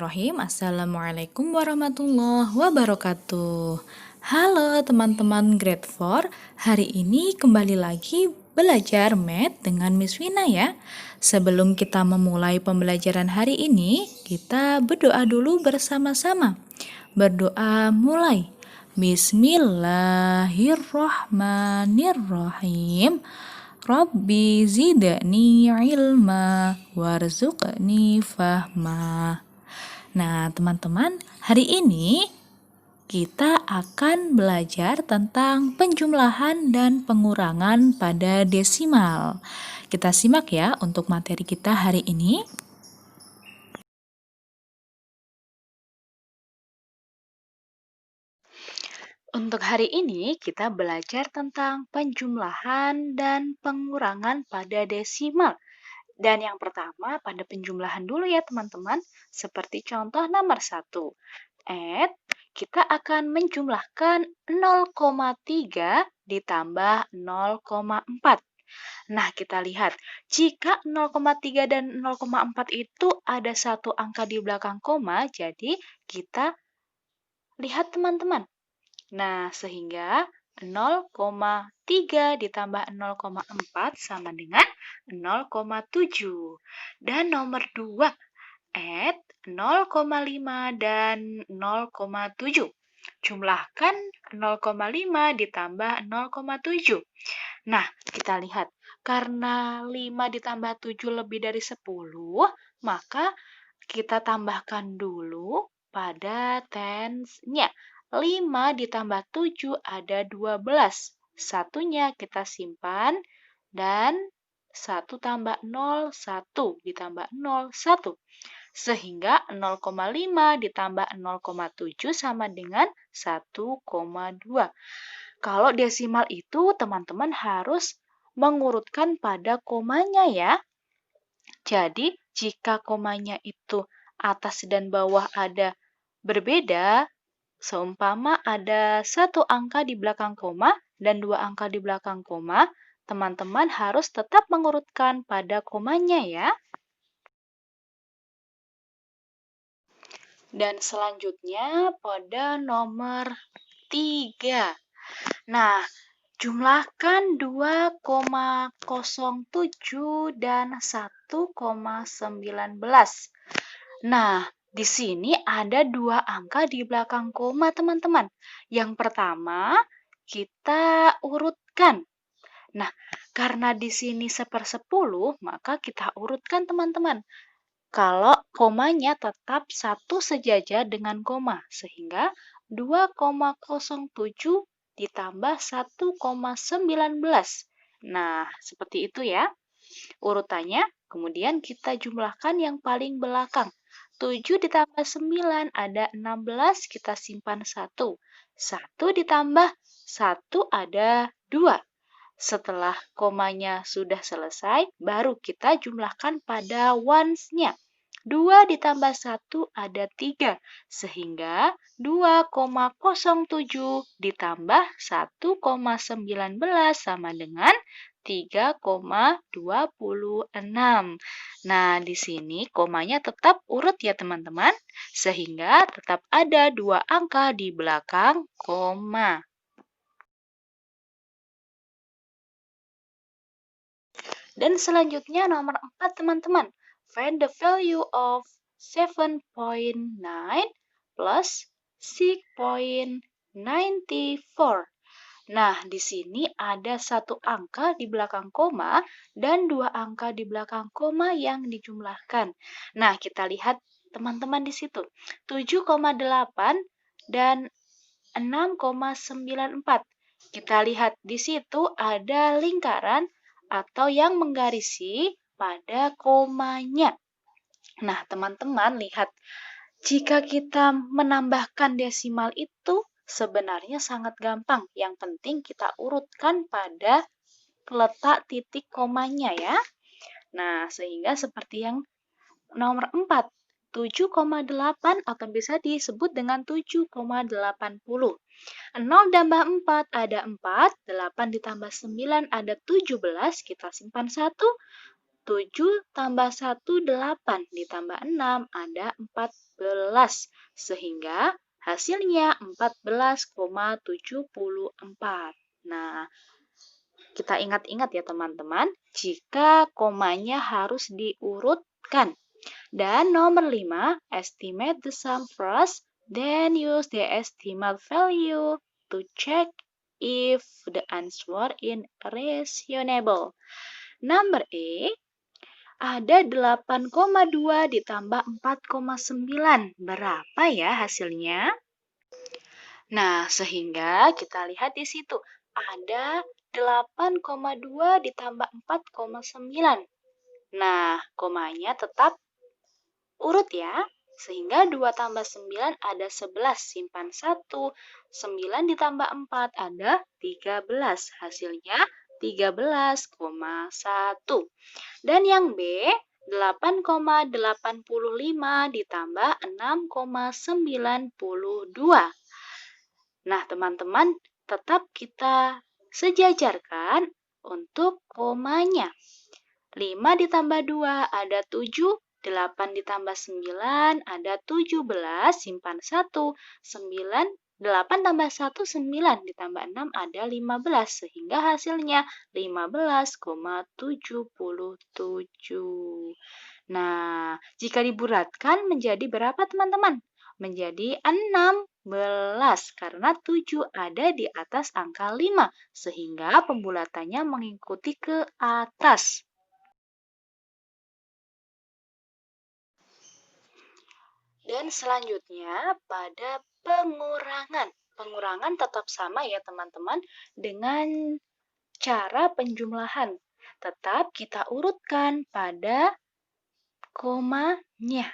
Bismillahirrahmanirrahim. Assalamualaikum warahmatullahi wabarakatuh. Halo teman-teman grade 4. Hari ini kembali lagi belajar math dengan Miss Vina ya. Sebelum kita memulai pembelajaran hari ini, kita berdoa dulu bersama-sama. Berdoa mulai. Bismillahirrahmanirrahim. Rabbi zidni ilma warzuqni fahma. Nah, teman-teman, hari ini kita akan belajar tentang penjumlahan dan pengurangan pada desimal. Kita simak ya untuk materi kita hari ini. Untuk hari ini kita belajar tentang penjumlahan dan pengurangan pada desimal. Dan yang pertama pada penjumlahan dulu ya teman-teman. Seperti contoh nomor 1. Kita akan menjumlahkan 0,3 ditambah 0,4. Nah, kita lihat. Jika 0,3 dan 0,4 itu ada satu angka di belakang koma, jadi kita lihat teman-teman. Nah, sehingga 0,3 ditambah 0,4 sama dengan 0,7. Dan nomor 2, add 0,5 dan 0,7. Jumlahkan 0,5 ditambah 0,7. Nah, kita lihat. Karena 5 ditambah 7 lebih dari 10, maka kita tambahkan dulu pada tensnya. 5 ditambah 7 ada 12. Satunya kita simpan dan 1 tambah 0, 1 ditambah 0, 1. Sehingga 0,5 ditambah 0,7 sama dengan 1,2. Kalau desimal itu teman-teman harus mengurutkan pada komanya ya. Jadi jika komanya itu atas dan bawah ada berbeda, seumpama ada satu angka di belakang koma dan dua angka di belakang koma, teman-teman harus tetap mengurutkan pada komanya ya. Dan selanjutnya pada nomor 3. Nah, jumlahkan 2,07 dan 1,19. Nah, di sini ada dua angka di belakang koma, teman-teman. Yang pertama, kita urutkan. Nah, karena di sini 1/10, maka kita urutkan, teman-teman. Kalau komanya tetap satu sejajar dengan koma, sehingga 2,07 ditambah 1,19. Nah, seperti itu ya urutannya. Kemudian kita jumlahkan yang paling belakang. 7 ditambah 9 ada 16, kita simpan 1. 1 ditambah 1 ada 2. Setelah komanya sudah selesai, baru kita jumlahkan pada ones-nya. 2 ditambah 1 ada 3, sehingga 2,07 ditambah 1,19 sama dengan 3,26. Nah, di sini komanya tetap urut ya teman-teman, sehingga tetap ada dua angka di belakang koma. Dan selanjutnya nomor 4 teman-teman. Find the value of 7.9 plus 6.94. Nah, di sini ada satu angka di belakang koma dan dua angka di belakang koma yang dijumlahkan. Nah, kita lihat teman-teman di situ. 7,8 dan 6,94. Kita lihat di situ ada lingkaran atau yang menggarisi pada komanya. Nah, teman-teman lihat, jika kita menambahkan desimal itu sebenarnya sangat gampang. Yang penting kita urutkan pada letak titik komanya ya. Nah, sehingga seperti yang nomor 4, 7,8 atau bisa disebut dengan 7,80. 0 tambah 4 ada 4, 8 ditambah 9 ada 17, kita simpan 1, 7 tambah 1, 8. Ditambah 6, ada 14. Sehingga hasilnya 14,74. Nah, kita ingat-ingat ya teman-teman, jika komanya harus diurutkan. Dan nomor 5, estimate the sum first, then use the estimate value to check if the answer is reasonable. Number A, ada 8,2 ditambah 4,9. Berapa ya hasilnya? Nah, sehingga kita lihat di situ ada 8,2 ditambah 4,9. Nah, komanya tetap urut ya. Sehingga 2 tambah 9 ada 11, simpan 1. 9 ditambah 4 ada 13. Hasilnya 13,1. Dan yang B, 8,85 ditambah 6,92. Nah, teman-teman, tetap kita sejajarkan untuk komanya. 5 ditambah 2 ada 7, 8 ditambah 9 ada 17, simpan 1, 8 tambah 1, 9 ditambah 6 ada 15, sehingga hasilnya 15,77. Nah, jika dibulatkan menjadi berapa teman-teman? Menjadi 16, karena 7 ada di atas angka 5, sehingga pembulatannya mengikuti ke atas. Dan selanjutnya pada pengurangan. Pengurangan tetap sama ya teman-teman dengan cara penjumlahan. Tetap kita urutkan pada komanya.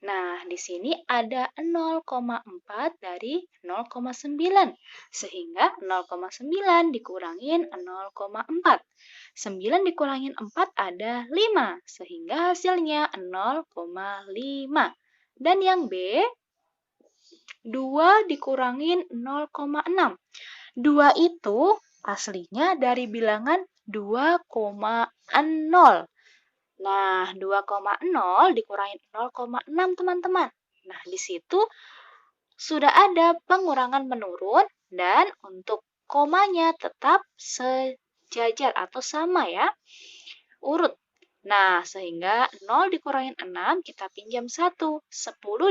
Nah, di sini ada 0,4 dari 0,9. Sehingga 0,9 dikurangin 0,4. 9 dikurangin 4 ada 5. Sehingga hasilnya 0,5. Dan yang B, 2 dikurangin 0,6. 2 itu aslinya dari bilangan 2,0. Nah, 2,0 dikurangin 0,6 teman-teman. Nah, di situ sudah ada pengurangan menurun dan untuk komanya tetap sejajar atau sama ya, urut. Nah, sehingga 0 dikurangin 6 kita pinjam 1. 10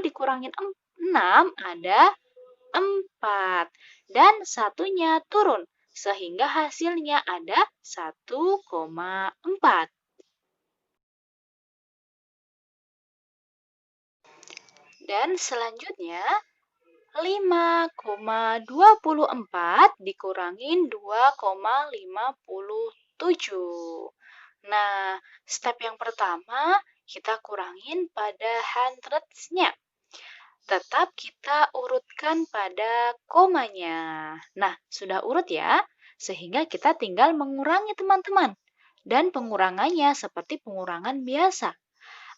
dikurangin 6 ada 4. Dan satunya turun, sehingga hasilnya ada 1,4. Dan selanjutnya 5,24 dikurangin 2,57. Nah, step yang pertama kita kurangin pada hundreds-nya. Tetap kita urutkan pada komanya. Nah, sudah urut ya, sehingga kita tinggal mengurangi teman-teman. Dan pengurangannya seperti pengurangan biasa.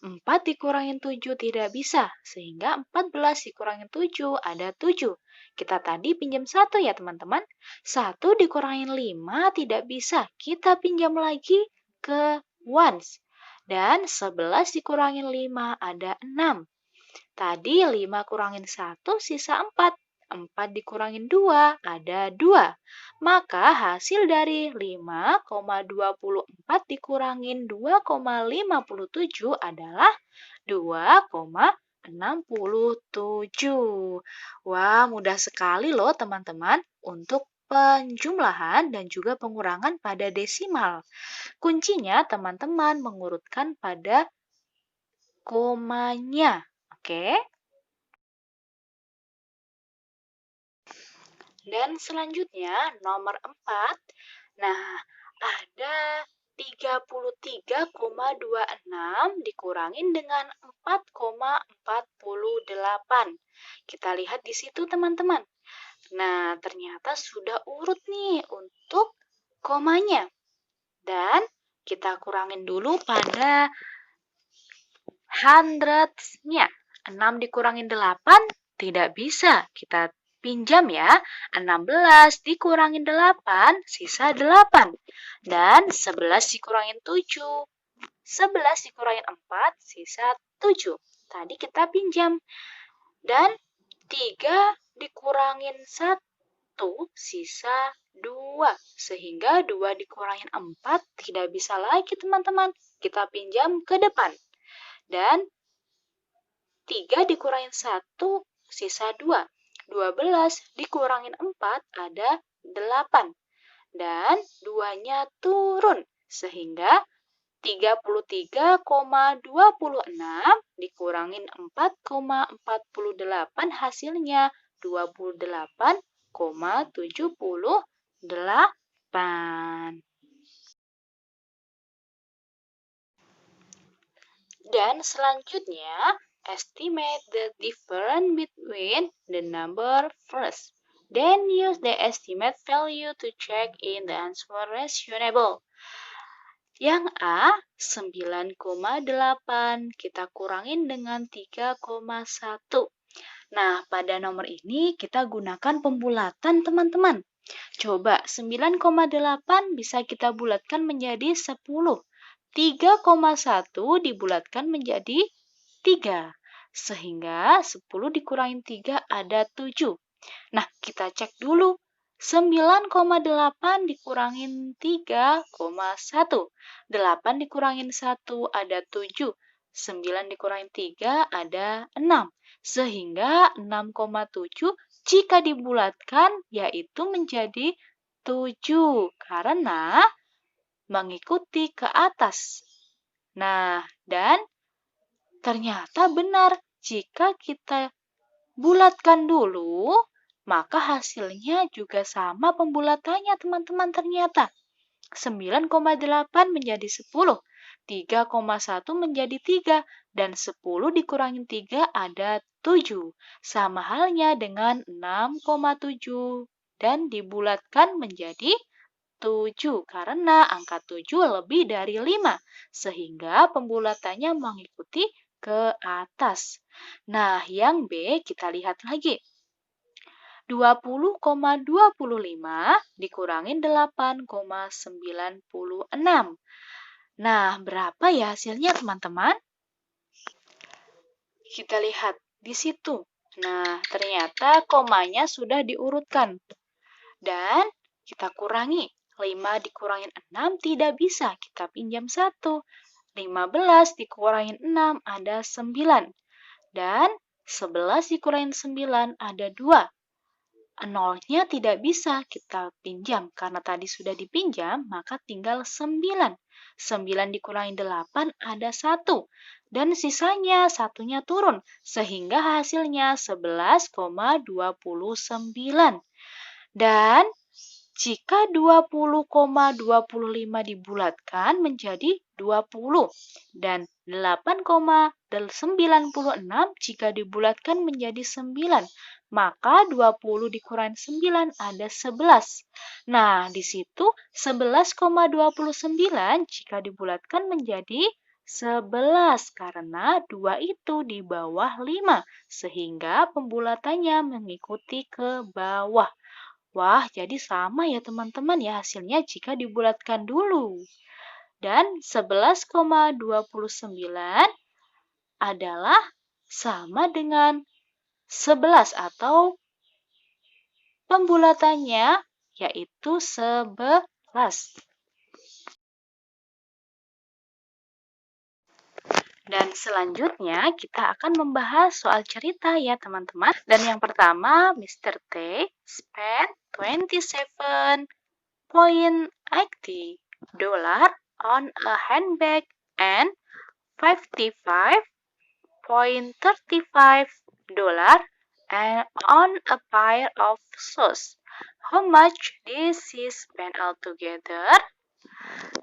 4 dikurangin 7 tidak bisa, sehingga 14 dikurangin 7 ada 7. Kita tadi pinjam 1 ya teman-teman. 1 dikurangin 5 tidak bisa, kita pinjam lagi ke ones. Dan 11 dikurangin 5 ada 6. Tadi 5 kurangin 1 sisa 4. 4 dikurangin 2 ada 2. Maka hasil dari 5,24 dikurangin 2,57 adalah 2,67. Wah, mudah sekali loh teman-teman untuk penjumlahan dan juga pengurangan pada desimal. Kuncinya teman-teman mengurutkan pada komanya. Oke? Dan selanjutnya nomor 4. Nah, ada 33,26 dikurangin dengan 4,48. Kita lihat di situ teman-teman. Nah, ternyata sudah urut nih untuk komanya. Dan kita kurangin dulu pada hundreds-nya. 6 dikurangin 8 tidak bisa. Kita pinjam ya, 16 dikurangin 8, sisa 8. Dan 11 dikurangin 7, 11 dikurangin 4, sisa 7. Tadi kita pinjam. Dan 3 dikurangin 1, sisa 2. Sehingga 2 dikurangin 4 tidak bisa lagi, teman-teman. Kita pinjam ke depan. Dan 3 dikurangin 1, sisa 2. 12 dikurangin 4 ada 8. Dan 2-nya turun. Sehingga 33,26 dikurangin 4,48 hasilnya 28,78. Dan selanjutnya, estimate the difference between the number first. Then use the estimate value to check in the answer reasonable. Yang A, 9,8 kita kurangin dengan 3,1. Nah, pada nomor ini kita gunakan pembulatan, teman-teman. Coba 9,8 bisa kita bulatkan menjadi 10. 3,1 dibulatkan menjadi 3. Sehingga 10 dikurangin 3 ada 7. Nah, kita cek dulu. 9,8 dikurangin 3,1. 8 dikurangin 1 ada 7. 9 dikurangin 3 ada 6. Sehingga 6,7 jika dibulatkan yaitu menjadi 7 karena mengikuti ke atas. Nah, dan ternyata benar jika kita bulatkan dulu, maka hasilnya juga sama pembulatannya, teman-teman, ternyata. 9,8 menjadi 10, 3,1 menjadi 3, dan 10 dikurangin 3 ada 7. Sama halnya dengan 6,7 dan dibulatkan menjadi 7 karena angka 7 lebih dari 5, sehingga pembulatannya mengikuti ke atas. Nah, yang B kita lihat lagi. 20,25 dikurangin 8,96. Nah, berapa ya hasilnya, teman-teman? Kita lihat di situ. Nah, ternyata komanya sudah diurutkan. Dan kita kurangi. 5 dikurangin 6 tidak bisa. Kita pinjam 1. 15 dikurangin 6 ada 9. Dan 11 dikurangin 9 ada 2. Nolnya tidak bisa kita pinjam. Karena tadi sudah dipinjam, maka tinggal 9. 9 dikurangi 8 ada 1. Dan sisanya satunya turun. Sehingga hasilnya 11,29. Dan jika 20,25 dibulatkan menjadi 20 dan 8,96 jika dibulatkan menjadi 9, maka 20 dikurangi 9 ada 11. Nah, di situ 11,29 jika dibulatkan menjadi 11 karena 2 itu di bawah 5 sehingga pembulatannya mengikuti ke bawah. Wah, jadi sama ya teman-teman ya hasilnya jika dibulatkan dulu. Dan 11,29 adalah sama dengan 11 atau pembulatannya yaitu 11. Dan selanjutnya kita akan membahas soal cerita ya teman-teman. Dan yang pertama, Mr. T spent $27.80 on a handbag and $55.35 on a pair of shoes. How much did she spend altogether?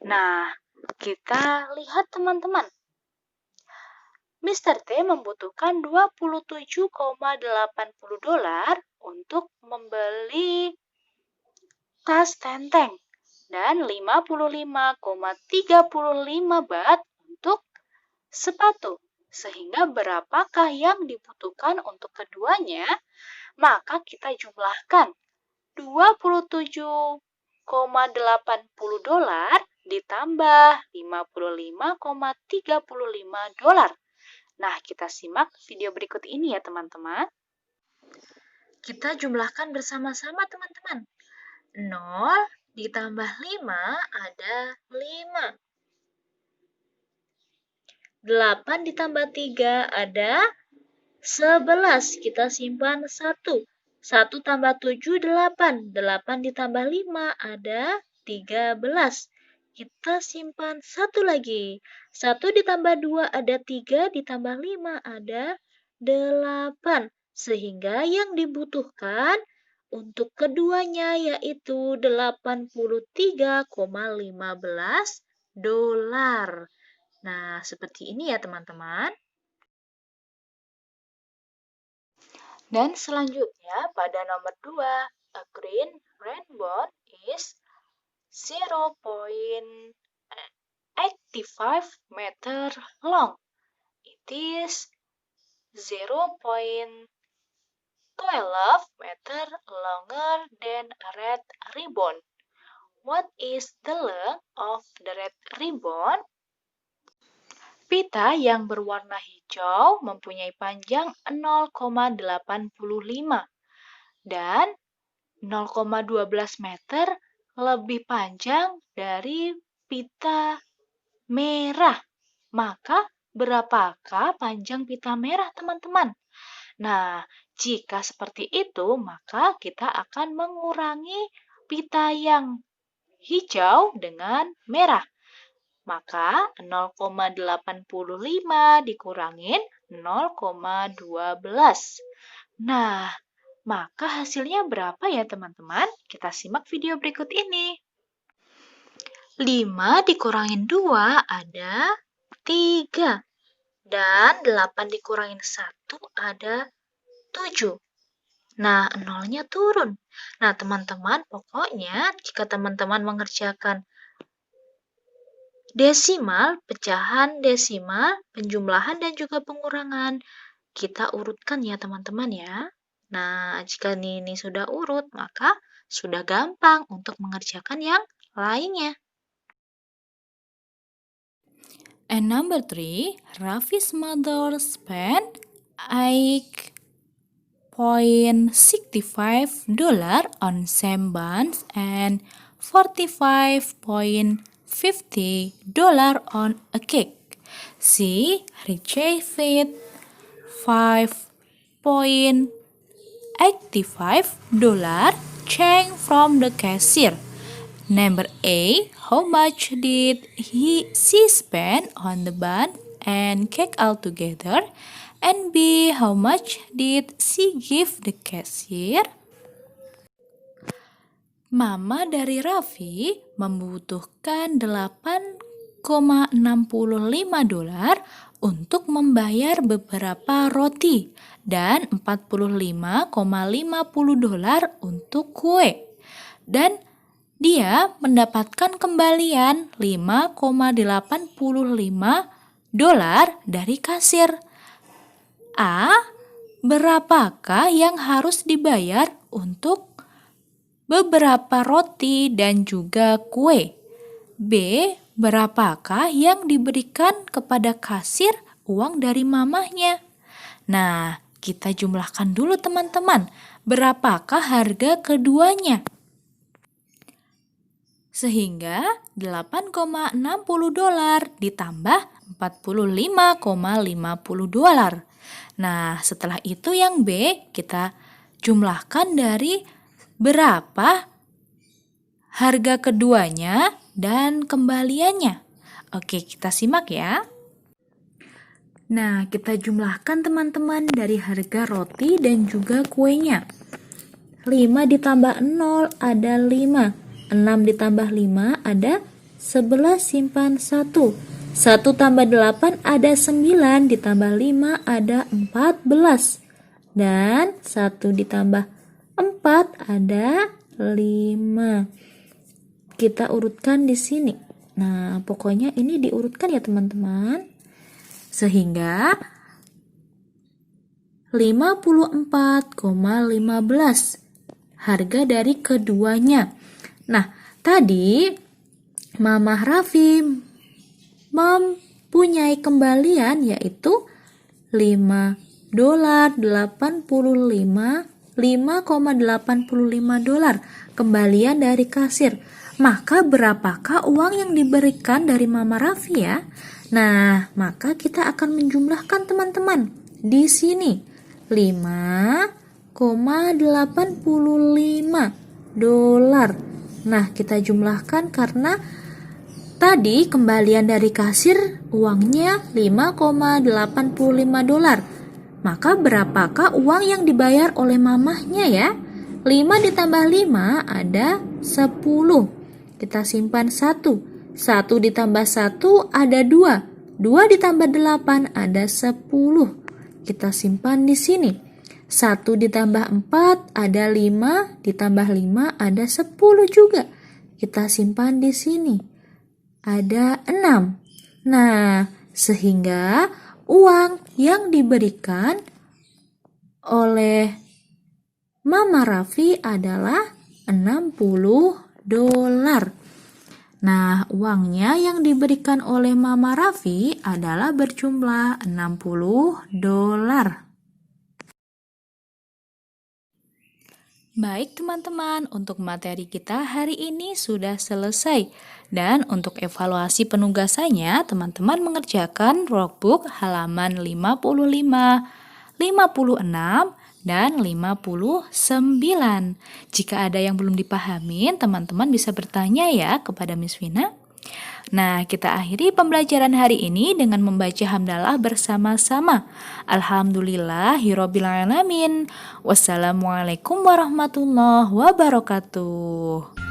Nah, kita lihat teman-teman. Mr. T membutuhkan $27,80 untuk membeli tas tenteng dan 55,35 baht untuk sepatu. Sehingga berapakah yang dibutuhkan untuk keduanya? Maka kita jumlahkan $27,80 ditambah 55,35 dolar. Nah, kita simak video berikut ini ya teman-teman. Kita jumlahkan bersama-sama teman-teman. 0 ditambah 5 ada 5. 8 ditambah 3 ada 11. Kita simpan 1. 1 tambah 7, 8. 8 ditambah 5 ada 13. Kita simpan 1 lagi. 1 ditambah 2 ada 3, ditambah 5 ada 8. Sehingga yang dibutuhkan untuk keduanya yaitu 83,15 dolar. Nah, seperti ini ya teman-teman. Dan selanjutnya pada nomor 2, a green rainbow is 0.85 meter long. It is 0.12 meter longer than a red ribbon. What is the length of the red ribbon? Pita yang berwarna hijau mempunyai panjang 0,85 dan 0,12 meter lebih panjang dari pita merah. Maka berapakah panjang pita merah, teman-teman? Nah, jika seperti itu, maka kita akan mengurangi pita yang hijau dengan merah. Maka 0,85 dikurangin 0,12. Nah, maka hasilnya berapa ya teman-teman? Kita simak video berikut ini. 5 dikurangin 2 ada 3. Dan 8 dikurangin 1 ada 7. Nah, nolnya turun. Nah, teman-teman, pokoknya jika teman-teman mengerjakan desimal, pecahan desimal, penjumlahan, dan juga pengurangan, kita urutkan ya teman-teman ya. Nah, jika ini sudah urut, maka sudah gampang untuk mengerjakan yang lainnya. And number 3, Rafi's mother spent $8.65 on Sam buns and $45.50 on a cake. She retrieved $5.85 change from the cashier. Number A, how much did she spend on the bun and cake altogether? And B, how much did she give the cashier? Mama dari Raffi membutuhkan $8,65 untuk membayar beberapa roti dan $45,50 untuk kue. Dan dia mendapatkan kembalian $5,85 dari kasir. A, berapakah yang harus dibayar untuk beberapa roti dan juga kue? B, berapakah yang diberikan kepada kasir uang dari mamahnya? Nah, kita jumlahkan dulu teman-teman. Berapakah harga keduanya? Sehingga $8,60 ditambah $45,50. Nah, setelah itu yang B kita jumlahkan dari berapa harga keduanya dan kembaliannya. Oke, kita simak ya. Nah, kita jumlahkan teman-teman dari harga roti dan juga kuenya. 5 ditambah 0 ada 5. 6 ditambah 5 ada 11 simpan 1. 1 tambah 8 ada 9 ditambah 5 ada 14. Dan 1 ditambah 4 ada 5. Kita urutkan di sini. Nah, pokoknya ini diurutkan ya teman-teman. Sehingga 54,15 harga dari keduanya. Nah, tadi Mamah Raffi mempunyai kembalian yaitu 5,85 dolar kembalian dari kasir. Maka berapakah uang yang diberikan dari Mama Raffi ya? Nah, maka kita akan menjumlahkan teman-teman. Di sini 5,85 dolar. Nah, kita jumlahkan karena tadi kembalian dari kasir uangnya 5,85 dolar. Maka berapakah uang yang dibayar oleh mamahnya ya? 5 ditambah 5 ada 10. Kita simpan 1. 1 ditambah 1 ada 2. 2 ditambah 8 ada 10. Kita simpan di sini. 1 ditambah 4 ada 5. Ditambah 5 ada 10 juga. Kita simpan di sini. Ada 6. Nah, sehingga uang yang diberikan oleh Mama Raffi adalah 60 dolar. Nah, uangnya yang diberikan oleh Mama Raffi adalah berjumlah 60 dolar. Baik teman-teman, untuk materi kita hari ini sudah selesai. Dan untuk evaluasi penugasannya, teman-teman mengerjakan workbook halaman 55, 56, dan 59. Jika ada yang belum dipahamin, teman-teman bisa bertanya ya kepada Miss Vina. Nah, kita akhiri pembelajaran hari ini dengan membaca hamdalah bersama-sama. Alhamdulillahirobbilalamin. Wassalamualaikum warahmatullahi wabarakatuh.